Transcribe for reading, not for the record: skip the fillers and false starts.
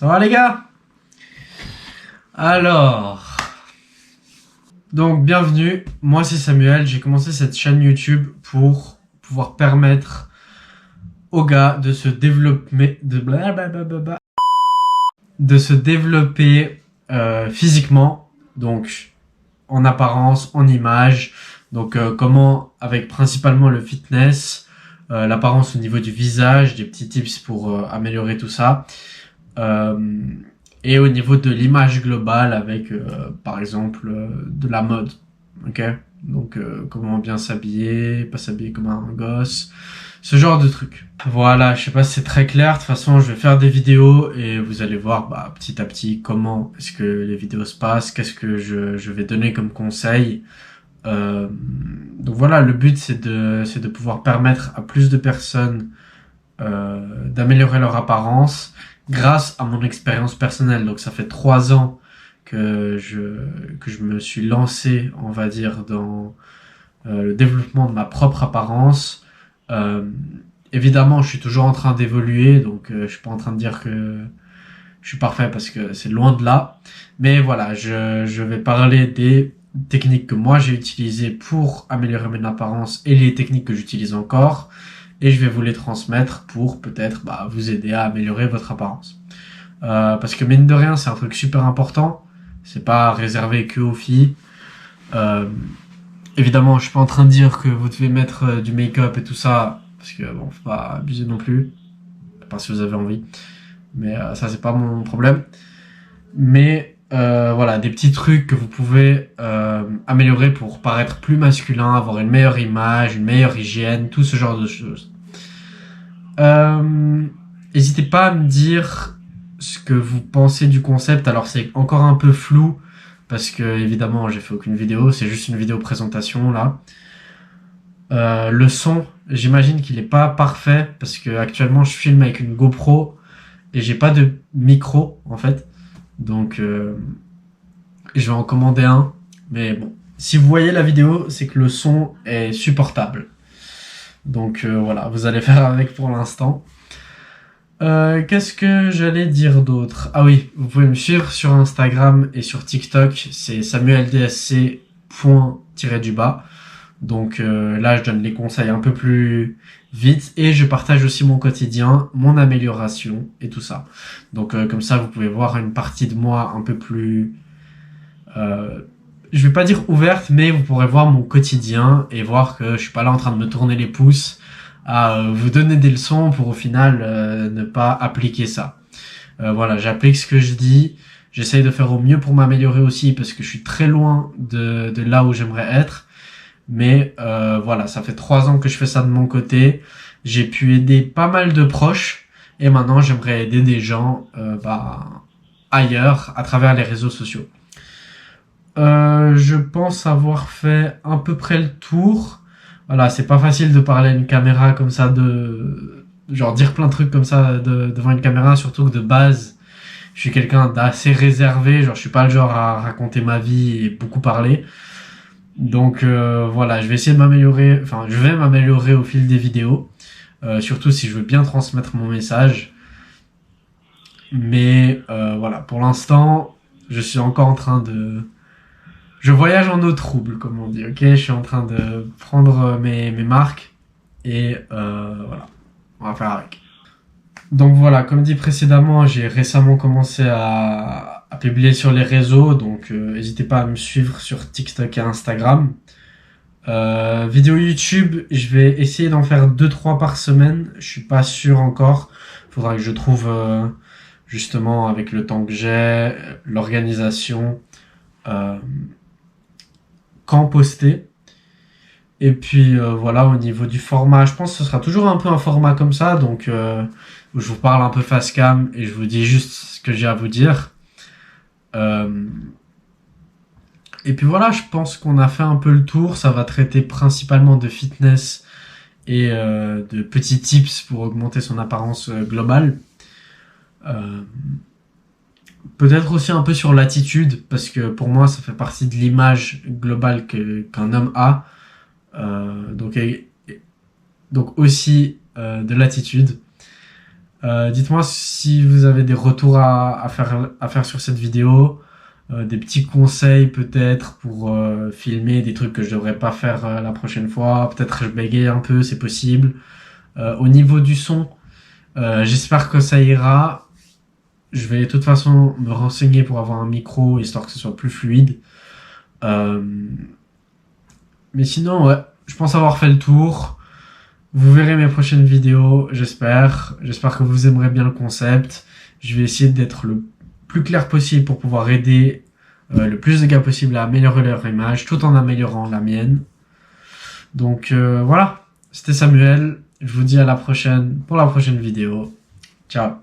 Ça va les gars? Alors, donc bienvenue, moi c'est Samuel, j'ai commencé cette chaîne YouTube pour pouvoir permettre aux gars de se développer, physiquement, donc en apparence, en image, donc comment avec principalement le fitness, l'apparence au niveau du visage, des petits tips pour améliorer tout ça. Et au niveau de l'image globale avec par exemple de la mode, ok, donc comment bien s'habiller, pas s'habiller comme un gosse, ce genre de trucs. Voilà, je sais pas si c'est très clair, de toute façon je vais faire des vidéos et vous allez voir petit à petit comment est-ce que les vidéos se passent, qu'est-ce que je vais donner comme conseil. Donc voilà, le but c'est de pouvoir permettre à plus de personnes d'améliorer leur apparence grâce à mon expérience personnelle. Donc ça fait 3 ans que je me suis lancé, on va dire, dans le développement de ma propre apparence. Évidemment, je suis toujours en train d'évoluer, donc je suis pas en train de dire que je suis parfait parce que c'est loin de là. Mais voilà, je vais parler des techniques que moi j'ai utilisées pour améliorer mon apparence et les techniques que j'utilise encore. Et je vais vous les transmettre pour peut-être vous aider à améliorer votre apparence. Parce que mine de rien, c'est un truc super important. C'est pas réservé que aux filles. Évidemment, je suis pas en train de dire que vous devez mettre du make-up et tout ça, parce que bon, faut pas abuser non plus. Pas si vous avez envie. Mais ça, c'est pas mon problème. Mais voilà, des petits trucs que vous pouvez améliorer pour paraître plus masculin, avoir une meilleure image, une meilleure hygiène, tout ce genre de choses. N'hésitez pas à me dire ce que vous pensez du concept. Alors c'est encore un peu flou parce que évidemment j'ai fait aucune vidéo, c'est juste une vidéo présentation là. Le son, j'imagine qu'il est pas parfait parce que actuellement je filme avec une GoPro et j'ai pas de micro en fait, donc je vais en commander un. Mais bon, si vous voyez la vidéo, c'est que le son est supportable. Donc voilà, vous allez faire avec pour l'instant. Qu'est-ce que j'allais dire d'autre? Ah oui, vous pouvez me suivre sur Instagram et sur TikTok, c'est samueldsc.-du-bas. Donc là, je donne les conseils un peu plus vite et je partage aussi mon quotidien, mon amélioration et tout ça. Donc comme ça, vous pouvez voir une partie de moi un peu plus... je vais pas dire ouverte, mais vous pourrez voir mon quotidien et voir que je suis pas là en train de me tourner les pouces à vous donner des leçons pour au final ne pas appliquer ça. Voilà, j'applique ce que je dis, j'essaye de faire au mieux pour m'améliorer aussi parce que je suis très loin de là où j'aimerais être. Mais voilà, ça fait 3 ans que je fais ça de mon côté. J'ai pu aider pas mal de proches et maintenant j'aimerais aider des gens ailleurs à travers les réseaux sociaux. Je pense avoir fait à peu près le tour. Voilà, c'est pas facile de parler à une caméra comme ça, genre dire plein de trucs comme ça devant une caméra, surtout que de base, je suis quelqu'un d'assez réservé, genre je suis pas le genre à raconter ma vie et beaucoup parler. Donc voilà, je vais essayer de m'améliorer, enfin je vais m'améliorer au fil des vidéos, surtout si je veux bien transmettre mon message. Mais voilà, pour l'instant, je suis encore en train de... Je voyage en eau trouble, comme on dit, ok? Je suis en train de prendre mes marques et voilà, on va faire avec. Donc voilà, comme dit précédemment, j'ai récemment commencé à publier sur les réseaux, donc n'hésitez pas à me suivre sur TikTok et Instagram. Vidéo YouTube, je vais essayer d'en faire 2-3 par semaine, je suis pas sûr encore, faudra que je trouve justement avec le temps que j'ai, l'organisation, quand poster. Et puis voilà, au niveau du format, je pense que ce sera toujours un peu un format comme ça, donc où je vous parle un peu face cam et je vous dis juste ce que j'ai à vous dire. Et puis voilà, je pense qu'on a fait un peu le tour. Ça va traiter principalement de fitness et de petits tips pour augmenter son apparence globale. Peut-être aussi un peu sur l'attitude, parce que pour moi, ça fait partie de l'image globale qu'un homme a. Donc aussi de l'attitude. Dites-moi si vous avez des retours à faire sur cette vidéo, des petits conseils peut-être pour filmer des trucs que je devrais pas faire la prochaine fois. Peut-être je bégaye un peu, c'est possible. Au niveau du son, j'espère que ça ira. Je vais de toute façon me renseigner pour avoir un micro, histoire que ce soit plus fluide. Euh, mais sinon, ouais, je pense avoir fait le tour. Vous verrez mes prochaines vidéos, j'espère. J'espère que vous aimerez bien le concept. Je vais essayer d'être le plus clair possible pour pouvoir aider le plus de gars possible à améliorer leur image tout en améliorant la mienne. Donc voilà, c'était Samuel. Je vous dis à la prochaine pour la prochaine vidéo. Ciao.